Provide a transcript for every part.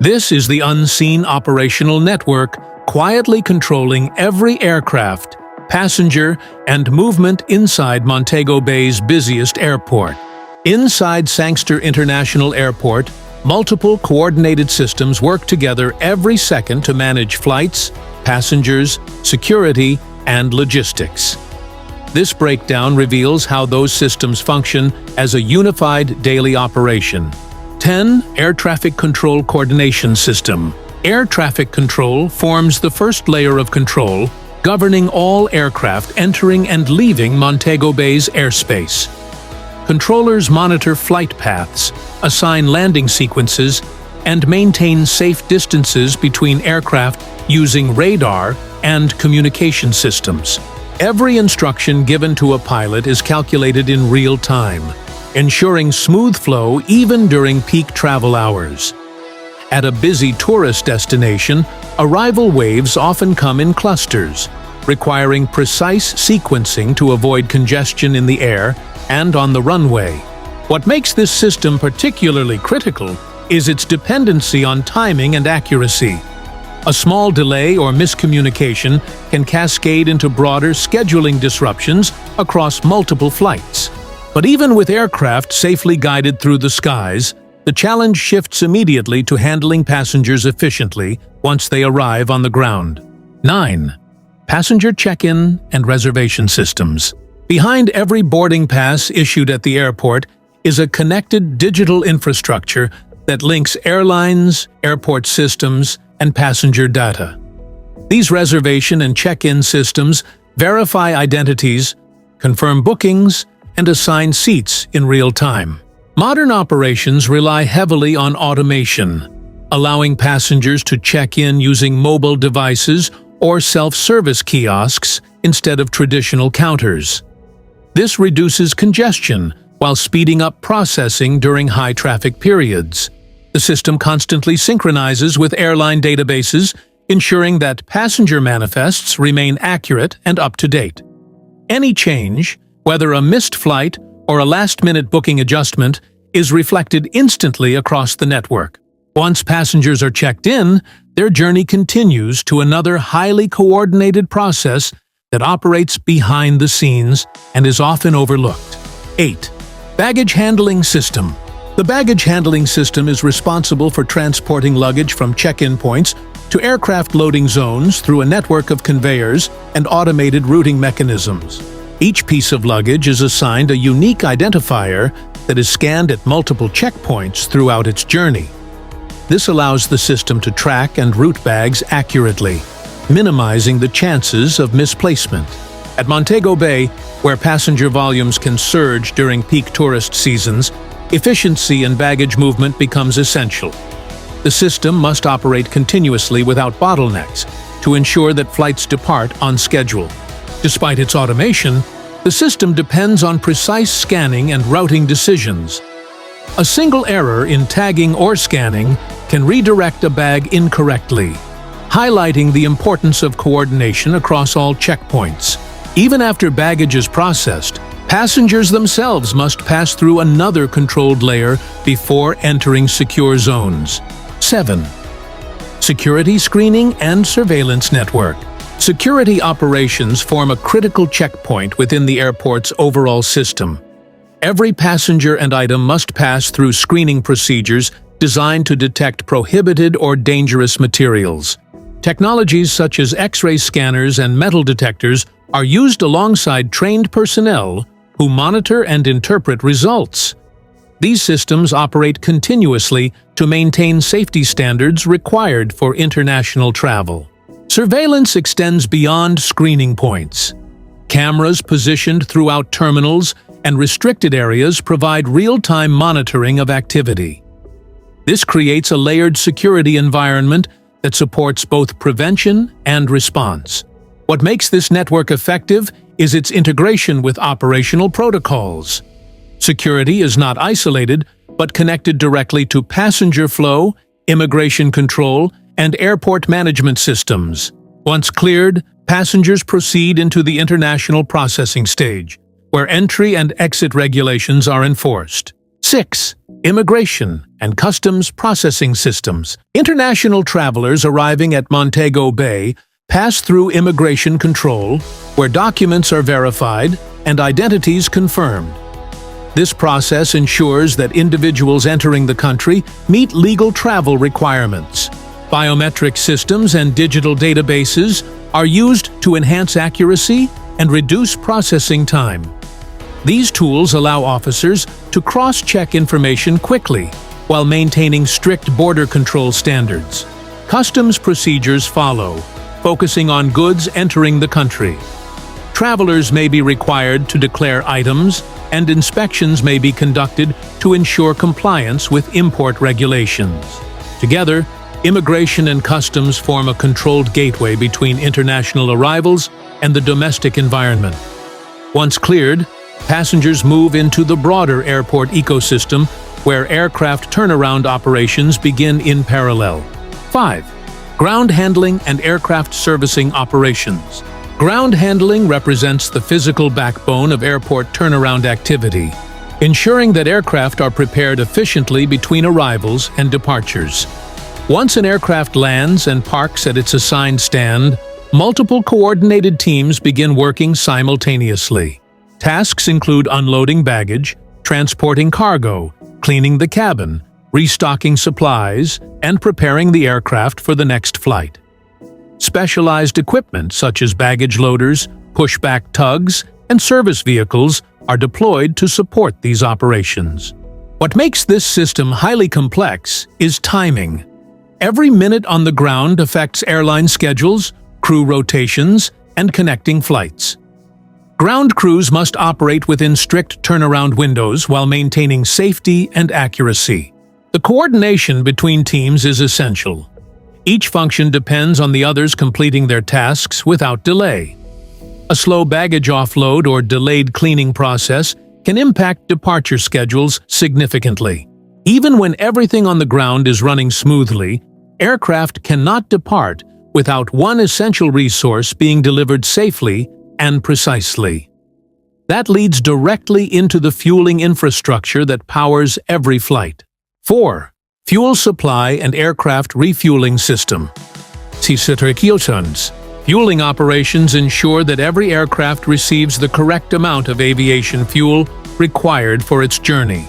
This is the unseen operational network quietly controlling every aircraft, passenger, and movement inside Montego Bay's busiest airport. Inside Sangster International Airport, multiple coordinated systems work together every second to manage flights, passengers, security, and logistics. This breakdown reveals how those systems function as a unified daily operation. 10. Air Traffic Control Coordination System. Air traffic control forms the first layer of control, governing all aircraft entering and leaving Montego Bay's airspace. Controllers monitor flight paths, assign landing sequences, and maintain safe distances between aircraft using radar and communication systems. Every instruction given to a pilot is calculated in real time, ensuring smooth flow even during peak travel hours. At a busy tourist destination, arrival waves often come in clusters, requiring precise sequencing to avoid congestion in the air and on the runway. What makes this system particularly critical is its dependency on timing and accuracy. A small delay or miscommunication can cascade into broader scheduling disruptions across multiple flights. But even with aircraft safely guided through the skies, the challenge shifts immediately to handling passengers efficiently once they arrive on the ground. 9. Passenger check-in and reservation systems. Behind every boarding pass issued at the airport is a connected digital infrastructure that links airlines, airport systems, and passenger data. These reservation and check-in systems verify identities, confirm bookings, and assign seats in real time. Modern operations rely heavily on automation, allowing passengers to check in using mobile devices or self-service kiosks instead of traditional counters. This reduces congestion while speeding up processing during high-traffic periods. The system constantly synchronizes with airline databases, ensuring that passenger manifests remain accurate and up-to-date. Any change, whether a missed flight or a last-minute booking adjustment, is reflected instantly across the network. Once passengers are checked in, their journey continues to another highly coordinated process that operates behind the scenes and is often overlooked. 8. Baggage Handling System. The baggage handling system is responsible for transporting luggage from check-in points to aircraft loading zones through a network of conveyors and automated routing mechanisms. Each piece of luggage is assigned a unique identifier that is scanned at multiple checkpoints throughout its journey. This allows the system to track and route bags accurately, minimizing the chances of misplacement. At Montego Bay, where passenger volumes can surge during peak tourist seasons, efficiency in baggage movement becomes essential. The system must operate continuously without bottlenecks to ensure that flights depart on schedule. Despite its automation, the system depends on precise scanning and routing decisions. A single error in tagging or scanning can redirect a bag incorrectly, highlighting the importance of coordination across all checkpoints. Even after baggage is processed, passengers themselves must pass through another controlled layer before entering secure zones. 7. Security Screening and Surveillance Network. Security operations form a critical checkpoint within the airport's overall system. Every passenger and item must pass through screening procedures designed to detect prohibited or dangerous materials. Technologies such as X-ray scanners and metal detectors are used alongside trained personnel who monitor and interpret results. These systems operate continuously to maintain safety standards required for international travel. Surveillance extends beyond screening points. Cameras positioned throughout terminals and restricted areas provide real-time monitoring of activity. This creates a layered security environment that supports both prevention and response. What makes this network effective is its integration with operational protocols. Security is not isolated, but connected directly to passenger flow, immigration control, and airport management systems. Once cleared, passengers proceed into the international processing stage, where entry and exit regulations are enforced. 6. Immigration and customs processing systems. International travelers arriving at Montego Bay pass through immigration control, where documents are verified and identities confirmed. This process ensures that individuals entering the country meet legal travel requirements. Biometric systems and digital databases are used to enhance accuracy and reduce processing time. These tools allow officers to cross-check information quickly while maintaining strict border control standards. Customs procedures follow, focusing on goods entering the country. Travelers may be required to declare items, and inspections may be conducted to ensure compliance with import regulations. Together, immigration and customs form a controlled gateway between international arrivals and the domestic environment. Once cleared, passengers move into the broader airport ecosystem, where aircraft turnaround operations begin in parallel. 5. Ground handling and aircraft servicing operations. Ground handling represents the physical backbone of airport turnaround activity, ensuring that aircraft are prepared efficiently between arrivals and departures. Once an aircraft lands and parks at its assigned stand, multiple coordinated teams begin working simultaneously. Tasks include unloading baggage, transporting cargo, cleaning the cabin, restocking supplies, and preparing the aircraft for the next flight. Specialized equipment such as baggage loaders, pushback tugs, and service vehicles are deployed to support these operations. What makes this system highly complex is timing. Every minute on the ground affects airline schedules, crew rotations, and connecting flights. Ground crews must operate within strict turnaround windows while maintaining safety and accuracy. The coordination between teams is essential. Each function depends on the others completing their tasks without delay. A slow baggage offload or delayed cleaning process can impact departure schedules significantly. Even when everything on the ground is running smoothly, aircraft cannot depart without one essential resource being delivered safely and precisely. That leads directly into the fueling infrastructure that powers every flight. 4. Fuel supply and aircraft refueling system. Fueling operations ensure that every aircraft receives the correct amount of aviation fuel required for its journey.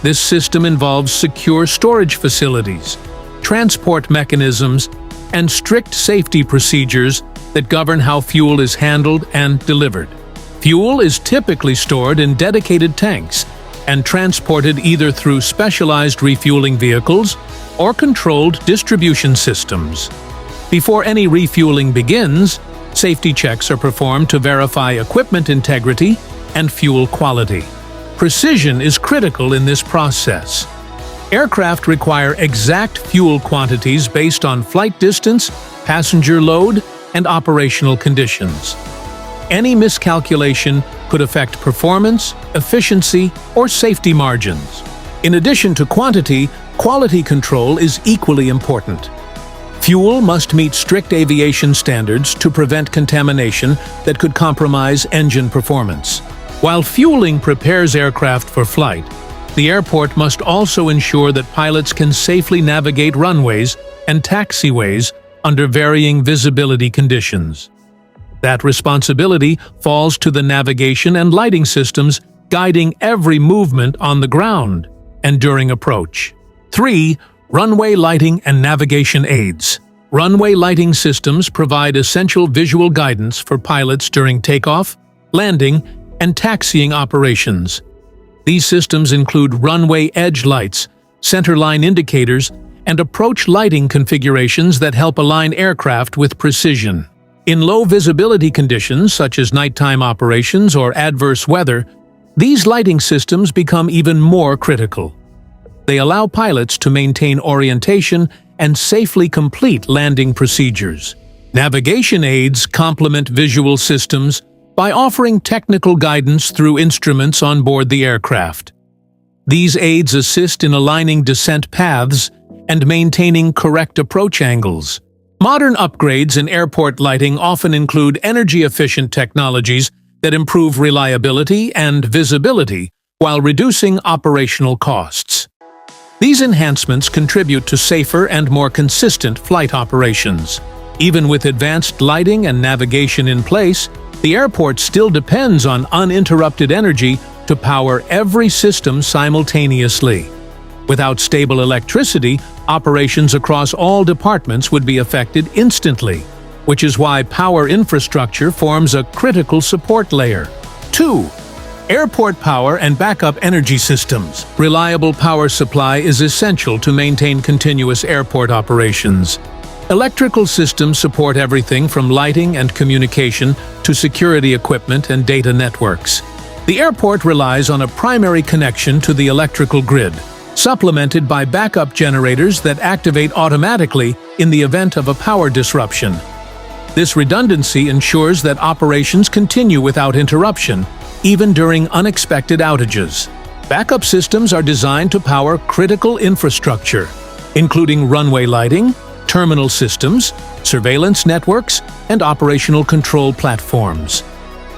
This system involves secure storage facilities, transport mechanisms, and strict safety procedures that govern how fuel is handled and delivered. Fuel is typically stored in dedicated tanks and transported either through specialized refueling vehicles or controlled distribution systems. Before any refueling begins, safety checks are performed to verify equipment integrity and fuel quality. Precision is critical in this process. Aircraft require exact fuel quantities based on flight distance, passenger load, and operational conditions. Any miscalculation could affect performance, efficiency, or safety margins. In addition to quantity, quality control is equally important. Fuel must meet strict aviation standards to prevent contamination that could compromise engine performance. While fueling prepares aircraft for flight, the airport must also ensure that pilots can safely navigate runways and taxiways under varying visibility conditions. That responsibility falls to the navigation and lighting systems guiding every movement on the ground and during approach. 3. Runway lighting and navigation aids. Runway lighting systems provide essential visual guidance for pilots during takeoff, landing, and taxiing operations. These systems include runway edge lights, centerline indicators, and approach lighting configurations that help align aircraft with precision. In low visibility conditions such as nighttime operations or adverse weather, these lighting systems become even more critical. They allow pilots to maintain orientation and safely complete landing procedures. Navigation aids complement visual systems by offering technical guidance through instruments on board the aircraft. These aids assist in aligning descent paths and maintaining correct approach angles. Modern upgrades in airport lighting often include energy-efficient technologies that improve reliability and visibility while reducing operational costs. These enhancements contribute to safer and more consistent flight operations. Even with advanced lighting and navigation in place, the airport still depends on uninterrupted energy to power every system simultaneously. Without stable electricity, operations across all departments would be affected instantly, which is why power infrastructure forms a critical support layer. 2. Airport power and backup energy systems. Reliable power supply is essential to maintain continuous airport operations. Electrical systems support everything from lighting and communication to security equipment and data networks. The airport relies on a primary connection to the electrical grid, supplemented by backup generators that activate automatically in the event of a power disruption. This redundancy ensures that operations continue without interruption, even during unexpected outages. Backup systems are designed to power critical infrastructure, including runway lighting, terminal systems, surveillance networks, and operational control platforms.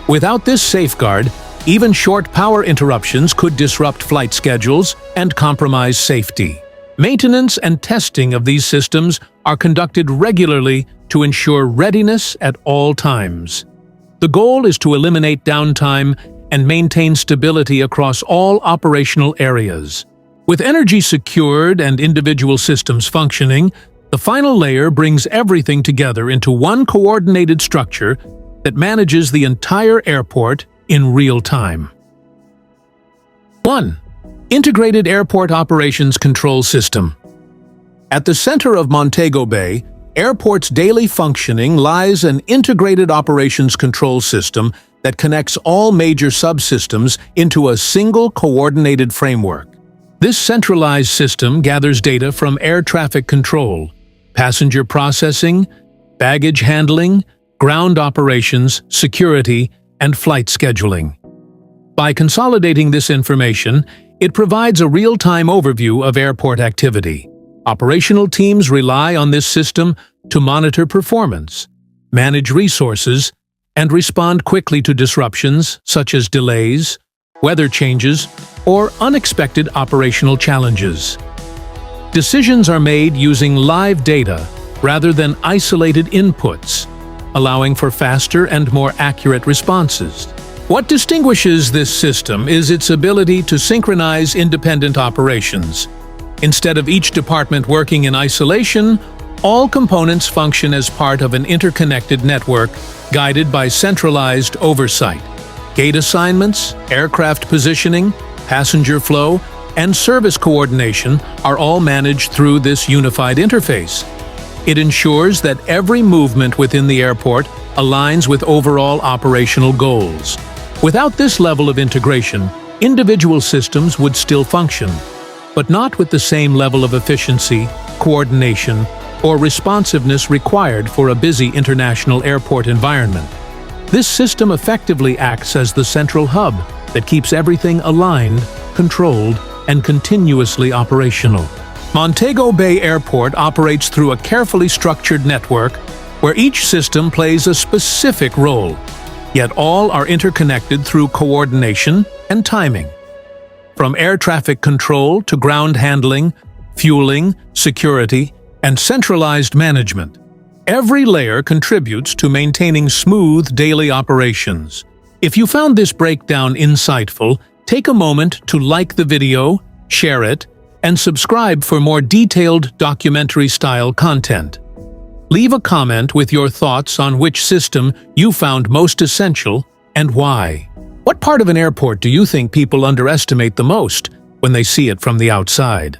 Without this safeguard, even short power interruptions could disrupt flight schedules and compromise safety. Maintenance and testing of these systems are conducted regularly to ensure readiness at all times. The goal is to eliminate downtime and maintain stability across all operational areas. With energy secured and individual systems functioning, the final layer brings everything together into one coordinated structure that manages the entire airport in real time. 1. Integrated Airport Operations Control System. At the center of Montego Bay, Airport's daily functioning lies an integrated operations control system that connects all major subsystems into a single coordinated framework. This centralized system gathers data from air traffic control, passenger processing, baggage handling, ground operations, security, and flight scheduling. By consolidating this information, it provides a real-time overview of airport activity. Operational teams rely on this system to monitor performance, manage resources, and respond quickly to disruptions such as delays, weather changes, or unexpected operational challenges. Decisions are made using live data rather than isolated inputs, allowing for faster and more accurate responses. What distinguishes this system is its ability to synchronize independent operations. Instead of each department working in isolation, all components function as part of an interconnected network guided by centralized oversight. Gate assignments, aircraft positioning, passenger flow, and service coordination are all managed through this unified interface. It ensures that every movement within the airport aligns with overall operational goals. Without this level of integration, individual systems would still function, but not with the same level of efficiency, coordination, or responsiveness required for a busy international airport environment. This system effectively acts as the central hub that keeps everything aligned, controlled, and continuously operational. Montego Bay Airport operates through a carefully structured network where each system plays a specific role, yet all are interconnected through coordination and timing. From air traffic control to ground handling, fueling, security, and centralized management, every layer contributes to maintaining smooth daily operations. If you found this breakdown insightful, take a moment to like the video, share it, and subscribe for more detailed documentary-style content. Leave a comment with your thoughts on which system you found most essential and why. What part of an airport do you think people underestimate the most when they see it from the outside?